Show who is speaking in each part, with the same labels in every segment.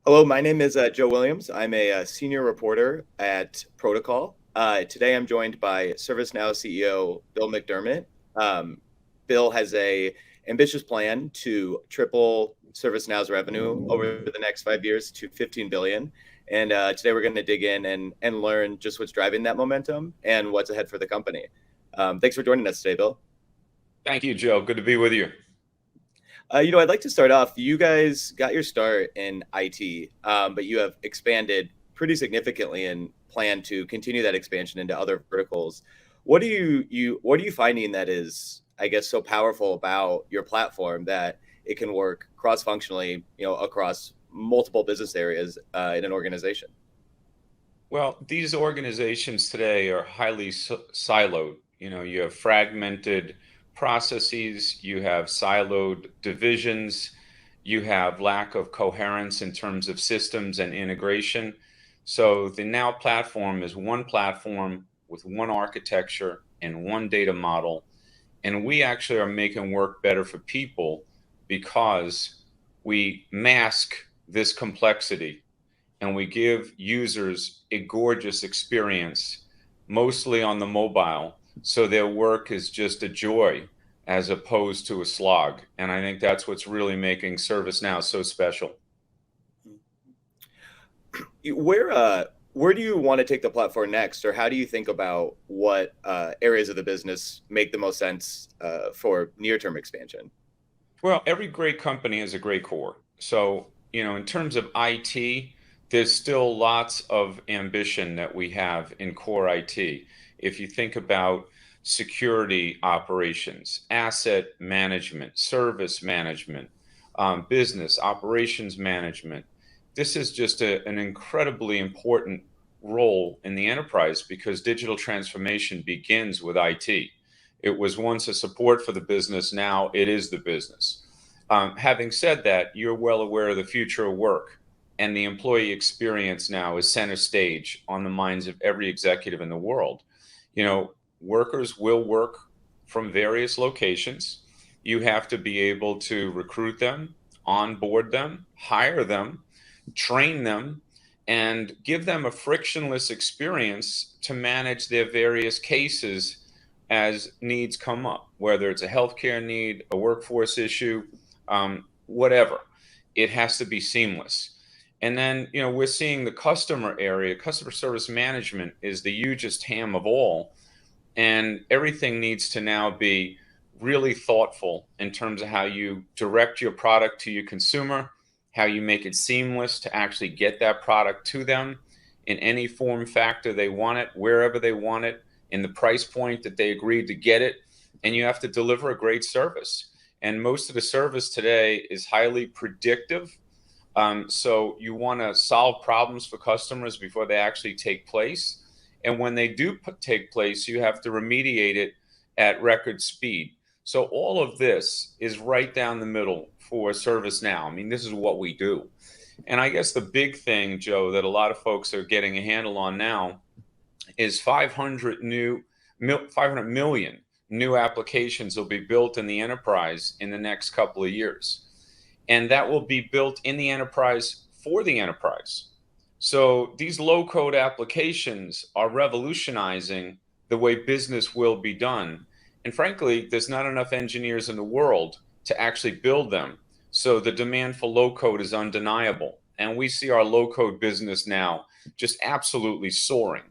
Speaker 1: Hello, my name is Joe Williams. I'm a senior reporter at Protocol. Today, I'm joined by ServiceNow CEO Bill McDermott. Um, Bill has a ambitious plan to triple ServiceNow's revenue over the next 5 years to 15 billion. And today, we're going to dig in and learn just what's driving that momentum and what's ahead for the company. Thanks for joining us today, Bill.
Speaker 2: Thank you, Joe. Good to be with you.
Speaker 1: I'd like to start off. You guys got your start in IT, but you have expanded pretty significantly and plan to continue that expansion into other verticals. What are you finding that is, I guess, so powerful about your platform that it can work cross-functionally, across multiple business areas in an organization?
Speaker 2: Well, these organizations today are highly siloed. You have fragmented processes, you have siloed divisions, you have lack of coherence in terms of systems and integration. So the Now platform is one platform with one architecture and one data model. And we actually are making work better for people because we mask this complexity and we give users a gorgeous experience, mostly on the mobile, so their work is just a joy as opposed to a slog. And I think that's what's really making ServiceNow so special.
Speaker 1: Where do you want to take the platform next, or how do you think about what areas of the business make the most sense for near-term expansion?
Speaker 2: Well, every great company has a great core. So, in terms of IT, there's still lots of ambition that we have in core IT. If you think about security operations, asset management, service management, business operations management, this is just an incredibly important role in the enterprise because digital transformation begins with IT. It was once a support for the business, now it is the business. Having said that, you're well aware of the future of work, and the employee experience now is center stage on the minds of every executive in the world. Workers will work from various locations. You have to be able to recruit them, onboard them, hire them, train them, and give them a frictionless experience to manage their various cases as needs come up, whether it's a healthcare need, a workforce issue, whatever. It has to be seamless. And then, we're seeing the customer area, customer service management is the hugest ham of all. And everything needs to now be really thoughtful in terms of how you direct your product to your consumer, how you make it seamless to actually get that product to them in any form factor they want it, wherever they want it, in the price point that they agreed to get it. And you have to deliver a great service. And most of the service today is highly predictive. So you want to solve problems for customers before they actually take place. And when they do take place, you have to remediate it at record speed. So all of this is right down the middle for ServiceNow. I mean, this is what we do. And I guess the big thing, Joe, that a lot of folks are getting a handle on now is 500 million new applications will be built in the enterprise in the next couple of years. And that will be built in the enterprise for the enterprise. So these low code applications are revolutionizing the way business will be done. And frankly, there's not enough engineers in the world to actually build them. So the demand for low code is undeniable. And we see our low code business now just absolutely soaring.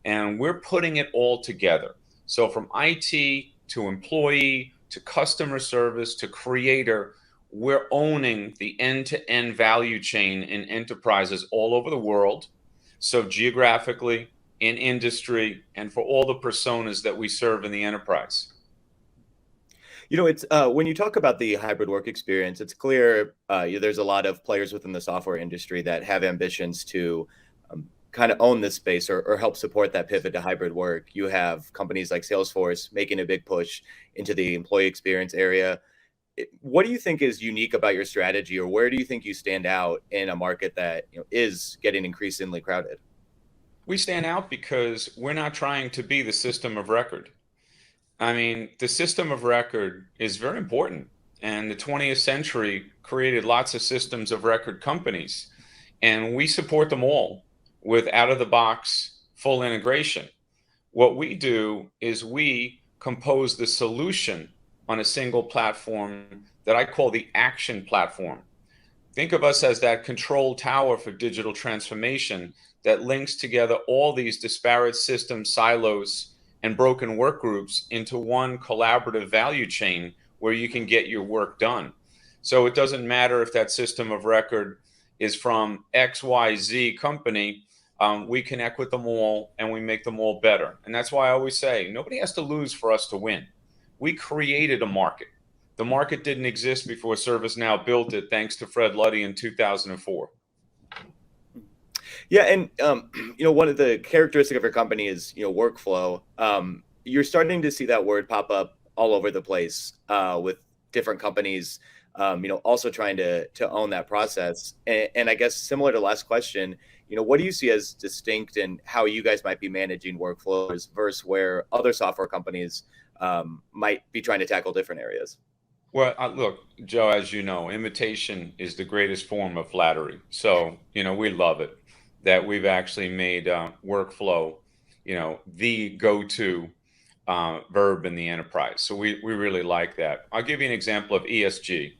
Speaker 2: And we're putting it all together. So from IT to employee to customer service to creator, we're owning the end-to-end value chain in enterprises all over the world. So geographically, in industry, and for all the personas that we serve in the enterprise.
Speaker 1: It's when you talk about the hybrid work experience, it's clear there's a lot of players within the software industry that have ambitions to kind of own this space or help support that pivot to hybrid work. You have companies like Salesforce making a big push into the employee experience area. What do you think is unique about your strategy, or where do you think you stand out in a market that is getting increasingly crowded?
Speaker 2: We stand out because we're not trying to be the system of record. I mean, the system of record is very important. And the 20th century created lots of systems of record companies. and we support them all with out of the box full integration. What we do is we compose the solution on a single platform that I call the action platform. Think of us as that control tower for digital transformation that links together all these disparate systems, silos, and broken work groups into one collaborative value chain where you can get your work done. So it doesn't matter if that system of record is from XYZ company. We connect with them all and we make them all better. And that's why I always say nobody has to lose for us to win. We created a market. The market didn't exist before ServiceNow built it, thanks to Fred Luddy in 2004.
Speaker 1: Yeah, and one of the characteristics of your company is workflow. You're starting to see that word pop up all over the place with different companies, also trying to own that process. And I guess similar to last question, what do you see as distinct in how you guys might be managing workflows versus where other software companies might be trying to tackle different areas?
Speaker 2: Well, look, Joe, as you know, imitation is the greatest form of flattery. So, we love it that we've actually made workflow, the go-to verb in the enterprise. So we really like that. I'll give you an example of ESG.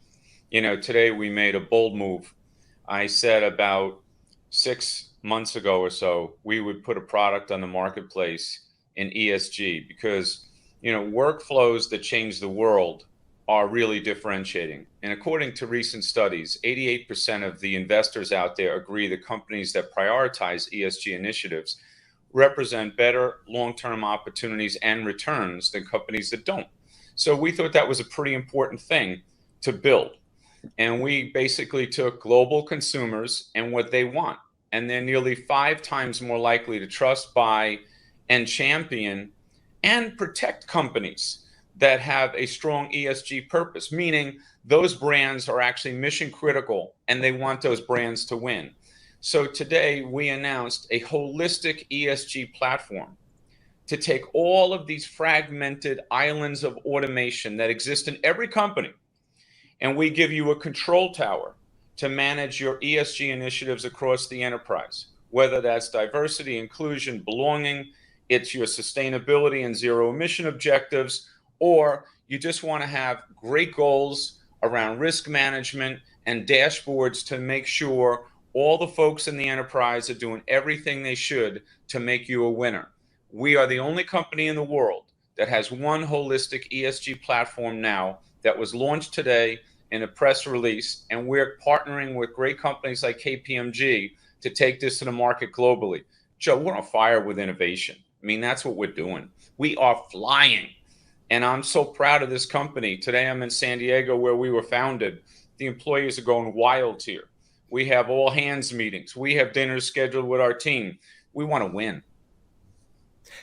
Speaker 2: Today we made a bold move. I said about 6 months ago or so, we would put a product on the marketplace in ESG because, workflows that change the world are really differentiating. And according to recent studies, 88% of the investors out there agree that companies that prioritize ESG initiatives represent better long-term opportunities and returns than companies that don't. So we thought that was a pretty important thing to build. And we basically took global consumers and what they want. And they're nearly 5 times more likely to trust, buy, and champion and protect companies that have a strong ESG purpose, meaning those brands are actually mission critical and they want those brands to win. So today we announced a holistic ESG platform to take all of these fragmented islands of automation that exist in every company, and we give you a control tower to manage your ESG initiatives across the enterprise, whether that's diversity, inclusion, belonging, it's your sustainability and zero emission objectives, or you just want to have great goals around risk management and dashboards to make sure all the folks in the enterprise are doing everything they should to make you a winner. We are the only company in the world that has one holistic ESG platform now that was launched today in a press release, and we're partnering with great companies like KPMG to take this to the market globally. Joe, we're on fire with innovation. I mean, that's what we're doing. We are flying. And I'm so proud of this company. Today I'm in San Diego where we were founded. The employees are going wild here. We have all hands meetings. We have dinners scheduled with our team. We want to win.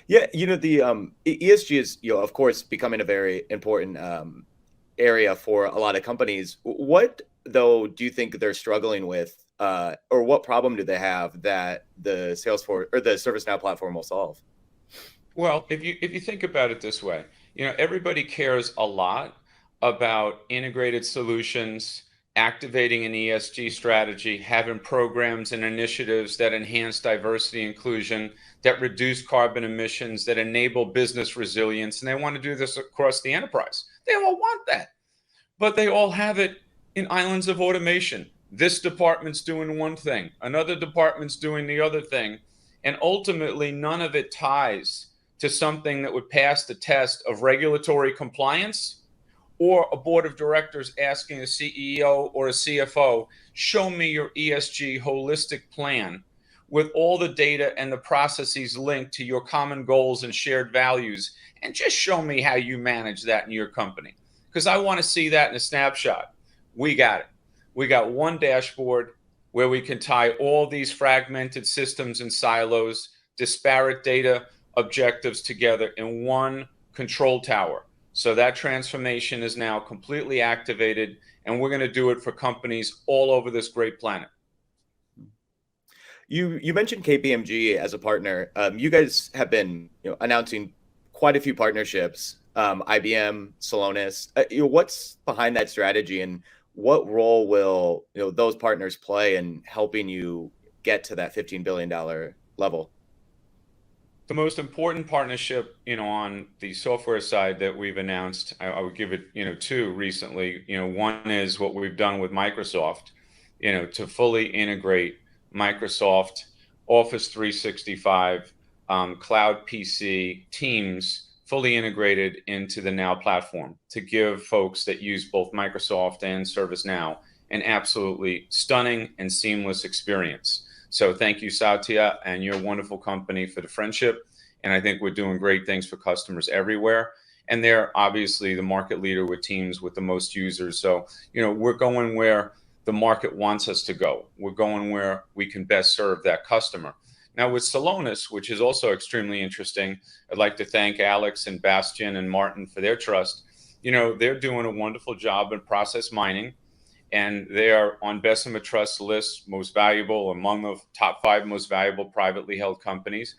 Speaker 1: Yeah, the ESG is, of course, becoming a very important area for a lot of companies. What, though, do you think they're struggling with, or what problem do they have that the Salesforce or the ServiceNow platform will solve?
Speaker 2: Well, if you think about it this way, everybody cares a lot about integrated solutions, activating an ESG strategy, having programs and initiatives that enhance diversity inclusion, that reduce carbon emissions, that enable business resilience, and they want to do this across the enterprise. They all want that, but they all have it in islands of automation. This department's doing one thing, another department's doing the other thing, and ultimately none of it ties to something that would pass the test of regulatory compliance, or a board of directors asking a CEO or a CFO, show me your ESG holistic plan with all the data and the processes linked to your common goals and shared values, and just show me how you manage that in your company. Because I want to see that in a snapshot. We got it. We got one dashboard where we can tie all these fragmented systems and silos, disparate data objectives together in one control tower. So that transformation is now completely activated, and we're going to do it for companies all over this great planet.
Speaker 1: You mentioned KPMG as a partner. You guys have been announcing quite a few partnerships. IBM, Celonis. What's behind that strategy, and what role will those partners play in helping you get to that $15 billion level?
Speaker 2: The most important partnership, on the software side that we've announced, I would give it, two recently. One is what we've done with Microsoft, to fully integrate Microsoft Office 365, Cloud PC, Teams, fully integrated into the Now platform to give folks that use both Microsoft and ServiceNow an absolutely stunning and seamless experience. So thank you, Satya, and your wonderful company for the friendship. And I think we're doing great things for customers everywhere. And they're obviously the market leader with Teams with the most users. So, we're going where the market wants us to go. We're going where we can best serve that customer. Now with Celonis, which is also extremely interesting, I'd like to thank Alex and Bastian and Martin for their trust. They're doing a wonderful job in process mining, and they are on Bessemer Trust list, most valuable, among the top 5 most valuable privately held companies.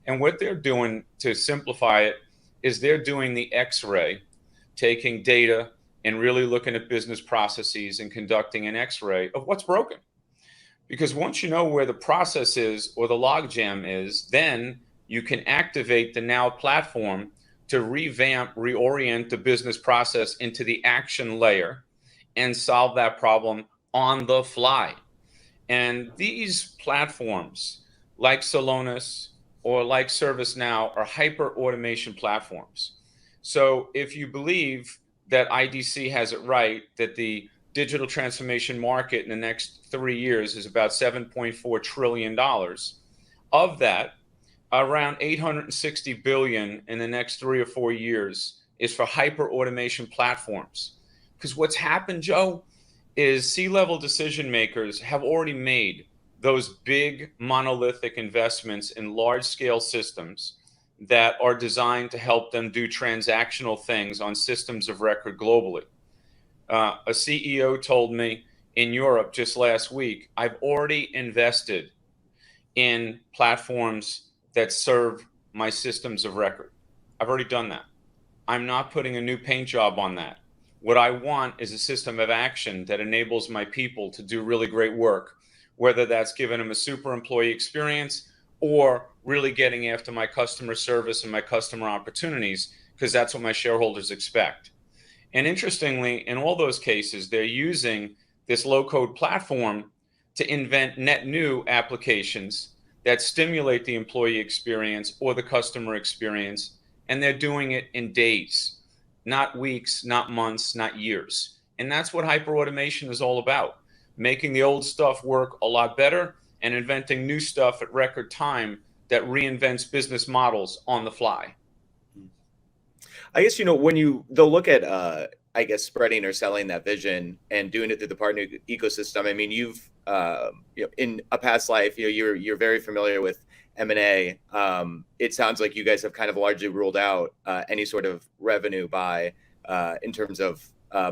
Speaker 2: And what they're doing, to simplify it, is they're doing the X-ray, taking data and really looking at business processes and conducting an X-ray of what's broken. Because once you know where the process is or the logjam is, then you can activate the Now platform to revamp, reorient the business process into the action layer and solve that problem on the fly. And these platforms, like Celonis or like ServiceNow, are hyper automation platforms. So if you believe that IDC has it right, that the digital transformation market in the next 3 years is about $7.4 trillion, of that, around 860 billion in the next 3 or 4 years is for hyper automation platforms. Because what's happened, Joe, is C-level decision makers have already made those big monolithic investments in large-scale systems that are designed to help them do transactional things on systems of record globally. A CEO told me in Europe just last week, I've already invested in platforms that serve my systems of record. I've already done that. I'm not putting a new paint job on that. What I want is a system of action that enables my people to do really great work, whether that's giving them a super employee experience or really getting after my customer service and my customer opportunities, because that's what my shareholders expect. And interestingly, in all those cases, they're using this low-code platform to invent net new applications that stimulate the employee experience or the customer experience, and they're doing it in days. Not weeks, not months, not years. And that's what hyperautomation is all about, making the old stuff work a lot better and inventing new stuff at record time that reinvents business models on the fly.
Speaker 1: I guess, when they'll look at, I guess, spreading or selling that vision and doing it through the partner ecosystem. I mean, you've, in a past life, you're very familiar with M&A. It sounds like you guys have kind of largely ruled out any sort of revenue by in terms of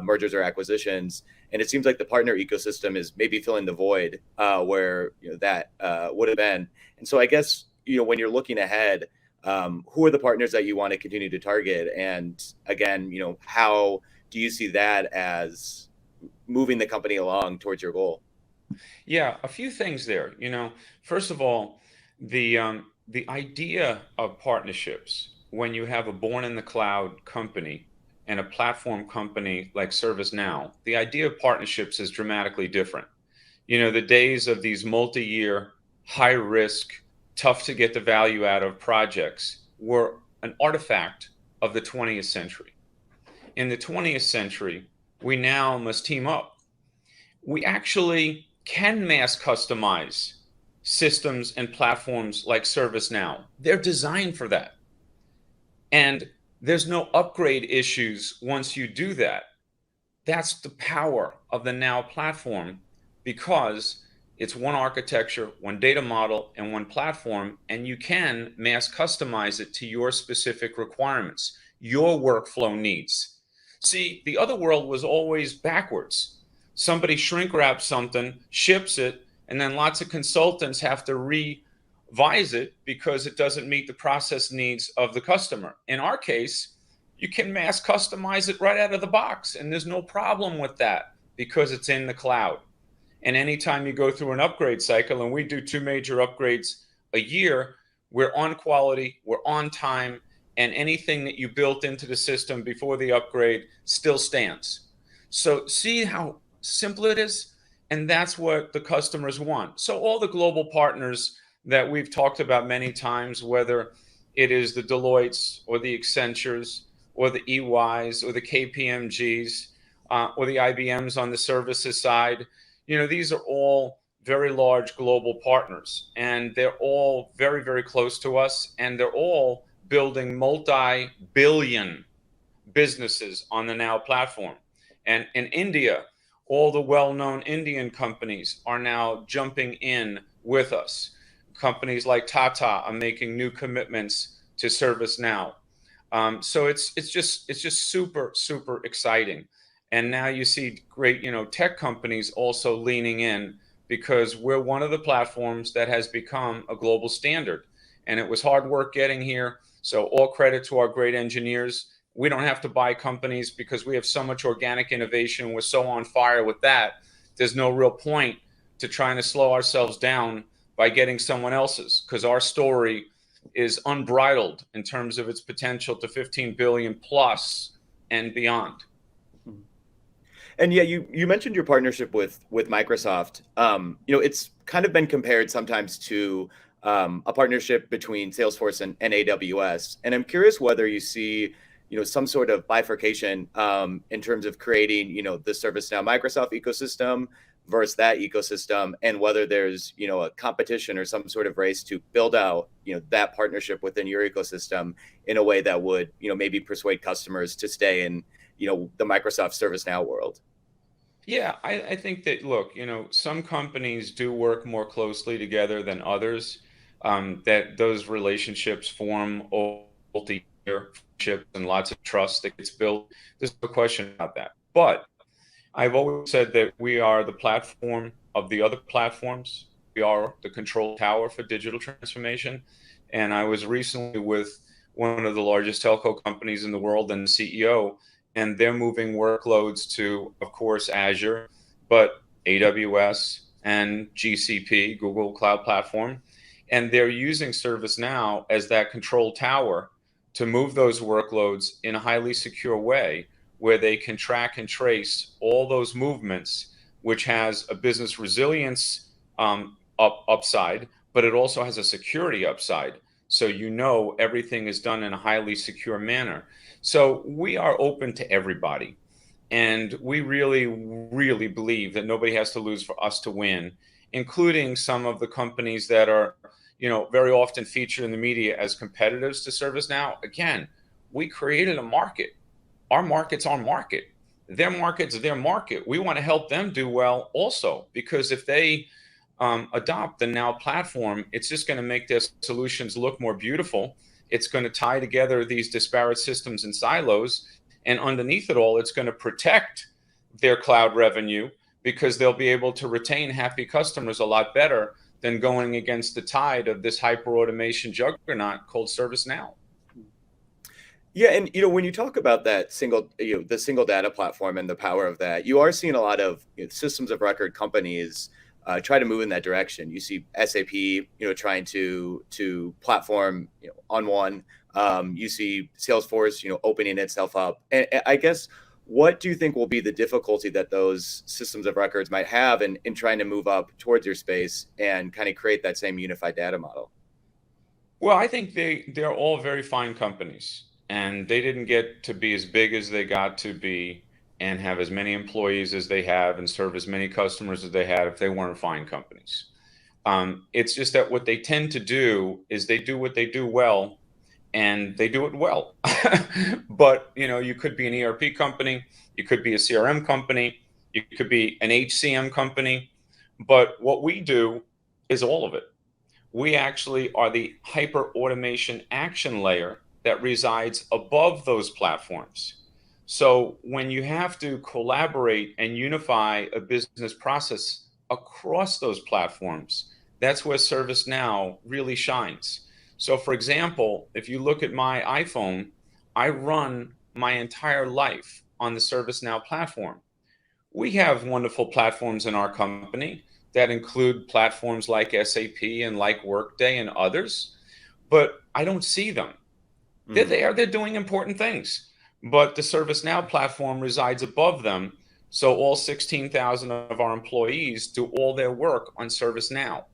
Speaker 1: mergers or acquisitions. And it seems like the partner ecosystem is maybe filling the void where that would have been. And so I guess, when you're looking ahead, who are the partners that you want to continue to target? And again, how do you see that as moving the company along towards your goal?
Speaker 2: Yeah, a few things there. First of all, the idea of partnerships, when you have a born in the cloud company and a platform company like ServiceNow, the idea of partnerships is dramatically different. The days of these multi-year, high risk, tough to get the value out of projects were an artifact of the 20th century. In the 20th century, we now must team up. We actually can mass customize systems and platforms like ServiceNow. They're designed for that. And there's no upgrade issues once you do that. That's the power of the Now platform, because it's one architecture, one data model, and one platform, and you can mass customize it to your specific requirements, your workflow needs. See, the other world was always backwards. Somebody shrink wraps something, ships it, and then lots of consultants have to revise it because it doesn't meet the process needs of the customer. In our case, you can mass customize it right out of the box, and there's no problem with that because it's in the cloud. And anytime you go through an upgrade cycle, and we do 2 major upgrades a year, we're on quality, we're on time, and anything that you built into the system before the upgrade still stands. So see how simple it is? And that's what the customers want. So all the global partners that we've talked about many times, whether it is the Deloittes or the Accentures or the EYs or the KPMGs or the IBMs on the services side, these are all very large global partners, and they're all very, very close to us, and they're all building multi-billion businesses on the Now platform. And in India, all the well-known Indian companies are now jumping in with us. Companies like Tata are making new commitments to ServiceNow. So it's just super, super exciting. And now you see great, tech companies also leaning in, because we're one of the platforms that has become a global standard. And it was hard work getting here. So all credit to our great engineers. We don't have to buy companies because we have so much organic innovation. We're so on fire with that. There's no real point to trying to slow ourselves down by getting someone else's, because our story is unbridled in terms of its potential to 15 billion plus and beyond.
Speaker 1: And yeah, you mentioned your partnership with Microsoft. It's kind of been compared sometimes to a partnership between Salesforce and AWS. And I'm curious whether you see, some sort of bifurcation in terms of creating, the ServiceNow Microsoft ecosystem versus that ecosystem, and whether there's, a competition or some sort of race to build out, that partnership within your ecosystem in a way that would, maybe persuade customers to stay in, the Microsoft ServiceNow world.
Speaker 2: Yeah, I think that, look, some companies do work more closely together than others, that those relationships form multi-year friendships and lots of trust that gets built. There's no question about that. But I've always said that we are the platform of the other platforms. We are the control tower for digital transformation. And I was recently with one of the largest telco companies in the world and the CEO, and they're moving workloads to, of course, Azure, but AWS and GCP, Google Cloud Platform. And they're using ServiceNow as that control tower to move those workloads in a highly secure way, where they can track and trace all those movements, which has a business resilience upside, but it also has a security upside. So everything is done in a highly secure manner. So we are open to everybody. And we really, really believe that nobody has to lose for us to win, including some of the companies that are, very often featured in the media as competitors to ServiceNow. Again, we created a market. Our market's our market. Their market's their market. We want to help them do well also, because if they adopt the Now platform, it's just going to make their solutions look more beautiful. It's going to tie together these disparate systems and silos. And underneath it all, it's going to protect their cloud revenue, because they'll be able to retain happy customers a lot better than going against the tide of this hyper automation juggernaut called ServiceNow.
Speaker 1: Yeah, and when you talk about that the single data platform and the power of that, you are seeing a lot of systems of record companies try to move in that direction. You see SAP, trying to platform, on one. You see Salesforce, opening itself up. And I guess, what do you think will be the difficulty that those systems of records might have in trying to move up towards your space and kind of create that same unified data model?
Speaker 2: Well, I think they're all very fine companies, and they didn't get to be as big as they got to be and have as many employees as they have and serve as many customers as they had if they weren't fine companies. It's just that what they tend to do is they do what they do well, and they do it well. But you could be an ERP company, you could be a CRM company, you could be an HCM company, but what we do is all of it. We actually are the hyper automation action layer that resides above those platforms. So when you have to collaborate and unify a business process across those platforms, that's where ServiceNow really shines. So for example, if you look at my iPhone, I run my entire life on the ServiceNow platform. We have wonderful platforms in our company that include platforms like SAP and like Workday and others, but I don't see them. They're
Speaker 1: Mhm.
Speaker 2: there, they're doing important things, but the ServiceNow platform resides above them. So all 16,000 of our employees do all their work on ServiceNow.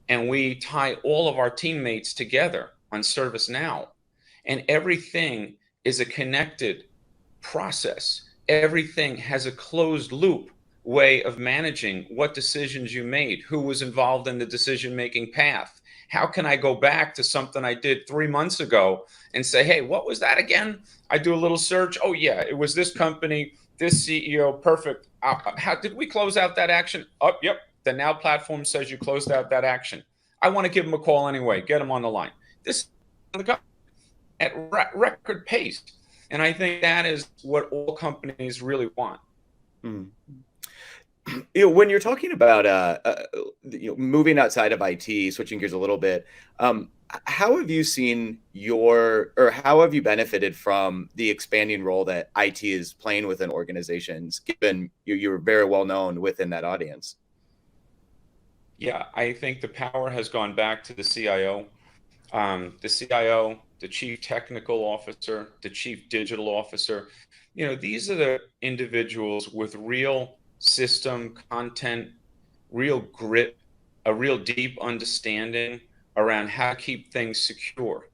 Speaker 2: And we tie all of our teammates together on ServiceNow. And everything is a connected process. Everything has a closed loop way of managing what decisions you made, who was involved in the decision making path. How can I go back to something I did 3 months ago and say, hey, what was that again? I do a little search. Oh, yeah, it was this company, this CEO, perfect. How did we close out that action? Oh, yep. The Now platform says you closed out that action. I want to give them a call anyway, get them on the line. This at record pace. And I think that is what all companies really want.
Speaker 1: Mhm. When you're talking about moving outside of IT, switching gears a little bit, how have you seen or how have you benefited from the expanding role that IT is playing within organizations, given you're very well known within that audience?
Speaker 2: Yeah, I think the power has gone back to the CIO. The CIO, the chief technical officer, the chief digital officer. These are the individuals with real system content, real grit, a real deep understanding around how to keep things secure,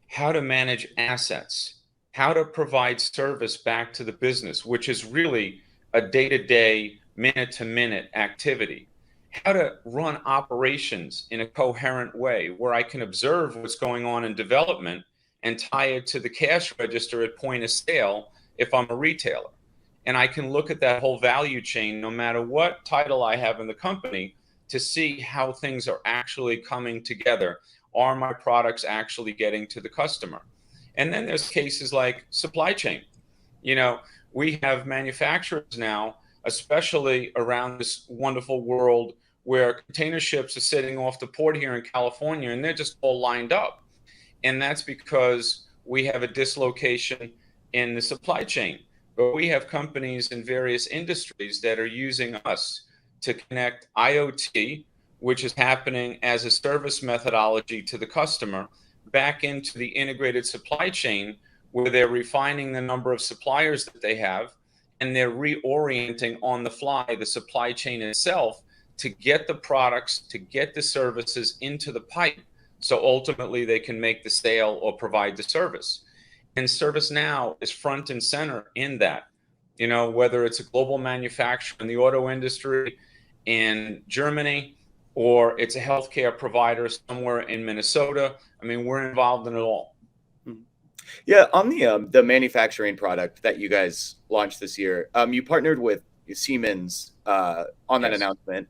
Speaker 2: how to manage assets, how to provide service back to the business, which is really a day to day, minute to minute activity, how to run operations in a coherent way where I can observe what's going on in development and tie it to the cash register at point of sale if I'm a retailer. And I can look at that whole value chain, no matter what title I have in the company, to see how things are actually coming together. Are my products actually getting to the customer? And then there's cases like supply chain. You know, we have manufacturers now, especially around this wonderful world where container ships are sitting off the port here in California and they're just all lined up. And that's because we have a dislocation in the supply chain. But we have companies in various industries that are using us to connect IoT, which is happening as a service methodology to the customer, back into the integrated supply chain where they're refining the number of suppliers that they have and they're reorienting on the fly the supply chain itself to get the products, to get the services into the pipe so ultimately they can make the sale or provide the service. And ServiceNow is front and center in that. Whether it's a global manufacturer in the auto industry in Germany or it's a healthcare provider somewhere in Minnesota, I mean, we're involved in it all.
Speaker 1: Mhm. Yeah, on the manufacturing product that you guys launched this year, you partnered with Siemens on that
Speaker 2: Yes.
Speaker 1: announcement.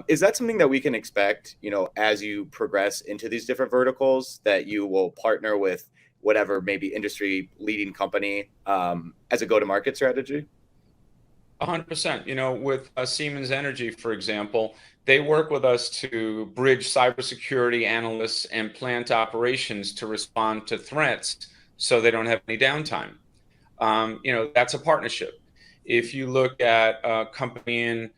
Speaker 1: Is that something that we can expect, as you progress into these different verticals, that you will partner with whatever maybe industry leading company as a go-to-market strategy?
Speaker 2: 100%. With Siemens Energy, for example, they work with us to bridge cybersecurity analysts and plant operations to respond to threats so they don't have any downtime. That's a partnership. If you look at a company in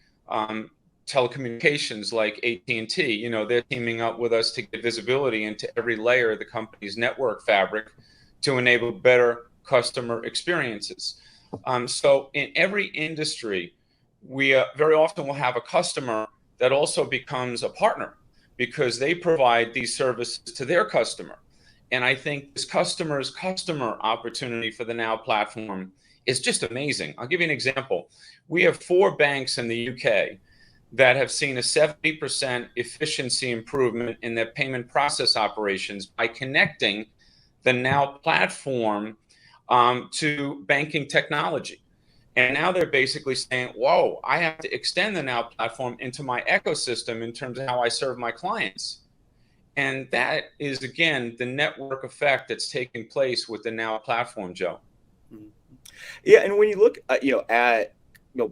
Speaker 2: telecommunications like AT&T, they're teaming up with us to get visibility into every layer of the company's network fabric to enable better customer experiences. So in every industry, we very often will have a customer that also becomes a partner because they provide these services to their customer. And I think this customer's customer opportunity for the Now platform is just amazing. I'll give you an example. We have 4 banks in the UK that have seen a 70% efficiency improvement in their payment process operations by connecting the Now platform to banking technology. And now they're basically saying, whoa, I have to extend the Now platform into my ecosystem in terms of how I serve my clients. And that is, again, the network effect that's taking place with the Now platform, Joe.
Speaker 1: Mhm. Yeah, and when you look at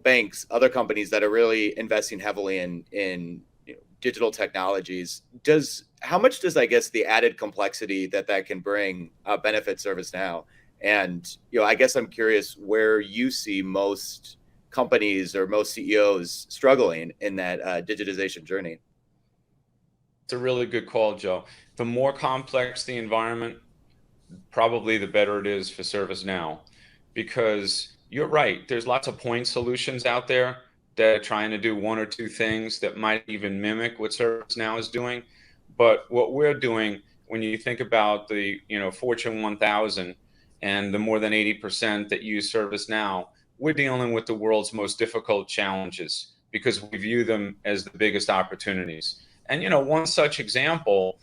Speaker 1: banks, other companies that are really investing heavily in digital technologies, does how much does I guess the added complexity that can bring benefit ServiceNow? And I guess I'm curious where you see most companies or most CEOs struggling in that digitization journey?
Speaker 2: It's a really good call, Joe. The more complex the environment, probably the better it is for ServiceNow, because you're right. There's lots of point solutions out there that are trying to do one or two things that might even mimic what ServiceNow is doing. But what we're doing, when you think about the Fortune 1000 and the more than 80% that use ServiceNow, we're dealing with the world's most difficult challenges because we view them as the biggest opportunities. And one such example,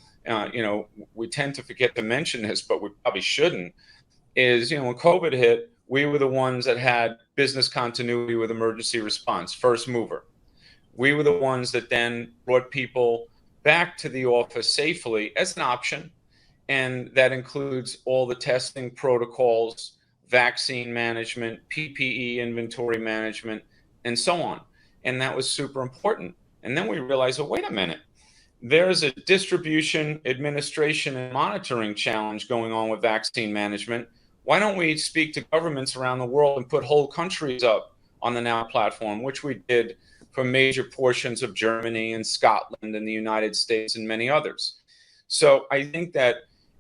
Speaker 2: we tend to forget to mention this, but we probably shouldn't, is, when COVID hit, we were the ones that had business continuity with emergency response, first mover. We were the ones that then brought people back to the office safely as an option. And that includes all the testing protocols, vaccine management, PPE inventory management, and so on. And that was super important. And then we realized, oh, wait a minute. There's a distribution, administration, and monitoring challenge going on with vaccine management. Why don't we speak to governments around the world and put whole countries up on the Now platform, which we did for major portions of Germany and Scotland and the United States and many others. So I think that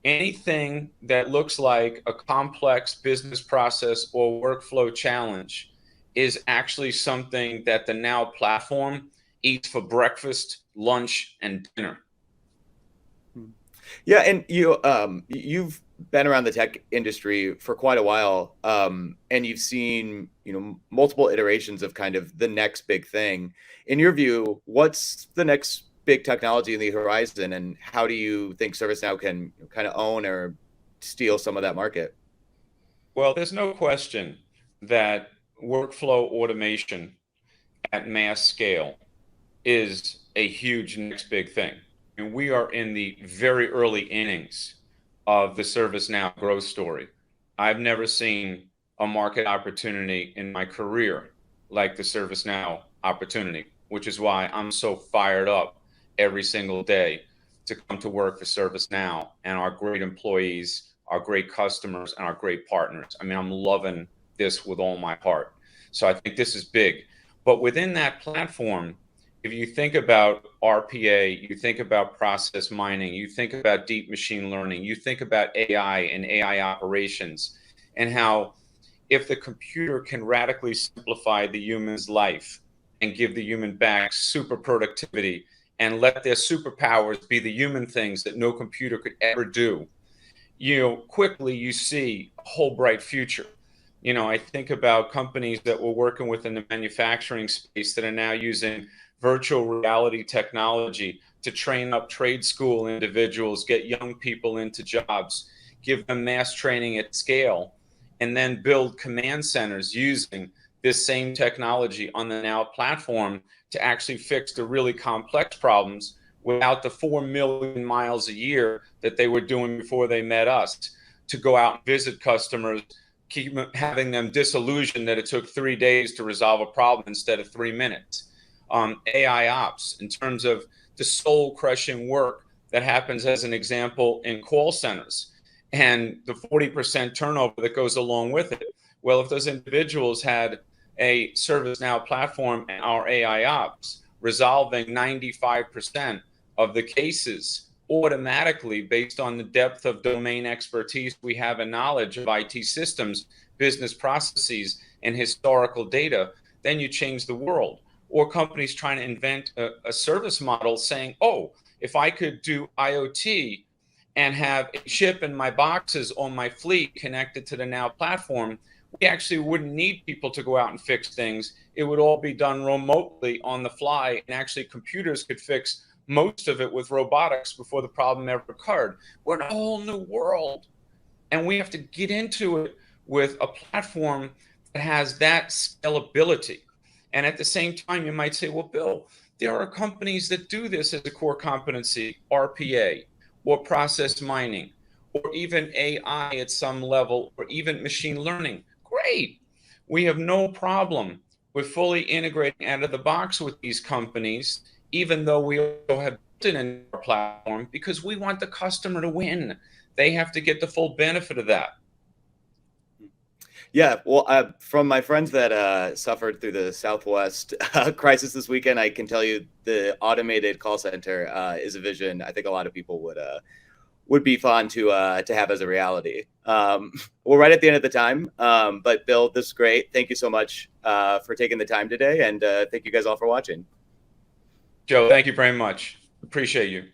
Speaker 2: anything that looks like a complex business process or workflow challenge is actually something that the Now platform eats for breakfast, lunch, and dinner.
Speaker 1: Yeah, and you've been around the tech industry for quite a while, and you've seen multiple iterations of kind of the next big thing. In your view, what's the next big technology in the horizon, and how do you think ServiceNow can kind of own or steal some of that market?
Speaker 2: Well, there's no question that workflow automation at mass scale is a huge next big thing. And we are in the very early innings of the ServiceNow growth story. I've never seen a market opportunity in my career like the ServiceNow opportunity, which is why I'm so fired up every single day to come to work for ServiceNow and our great employees, our great customers, and our great partners. I mean, I'm loving this with all my heart. So I think this is big. But within that platform, if you think about RPA, you think about process mining, you think about deep machine learning, you think about AI and AI operations, and how if the computer can radically simplify the human's life and give the human back super productivity and let their superpowers be the human things that no computer could ever do, quickly you see a whole bright future. I think about companies that we're working with in the manufacturing space that are now using virtual reality technology to train up trade school individuals, get young people into jobs, give them mass training at scale, and then build command centers using this same technology on the Now platform to actually fix the really complex problems without the 4 million miles a year that they were doing before they met us, to go out and visit customers, keep having them disillusioned that it took 3 days to resolve a problem instead of 3 minutes. AI ops, in terms of the soul crushing work that happens, as an example, in call centers and the 40% turnover that goes along with it. Well, if those individuals had a ServiceNow platform and our AI ops resolving 95% of the cases automatically based on the depth of domain expertise we have and knowledge of IT systems, business processes, and historical data, then you change the world. Or companies trying to invent a service model saying, oh, if I could do IoT and have a chip in my boxes on my fleet connected to the Now platform, we actually wouldn't need people to go out and fix things. It would all be done remotely on the fly, and actually computers could fix most of it with robotics before the problem ever occurred. We're in a whole new world, and we have to get into it with a platform that has that scalability. And at the same time, you might say, well, Bill, there are companies that do this as a core competency, RPA or process mining, or even AI at some level, or even machine learning. Great. We have no problem with fully integrating out of the box with these companies, even though we also have built it in our platform, because we want the customer to win. They have to get the full benefit of that.
Speaker 1: Yeah, well, from my friends that suffered through the Southwest crisis this weekend, I can tell you the automated call center is a vision I think a lot of people would be fun to have as a reality. We're right at the end of the time, but Bill, this is great. Thank you so much for taking the time today, and thank you guys all for watching.
Speaker 2: Joe, thank you very much. Appreciate you.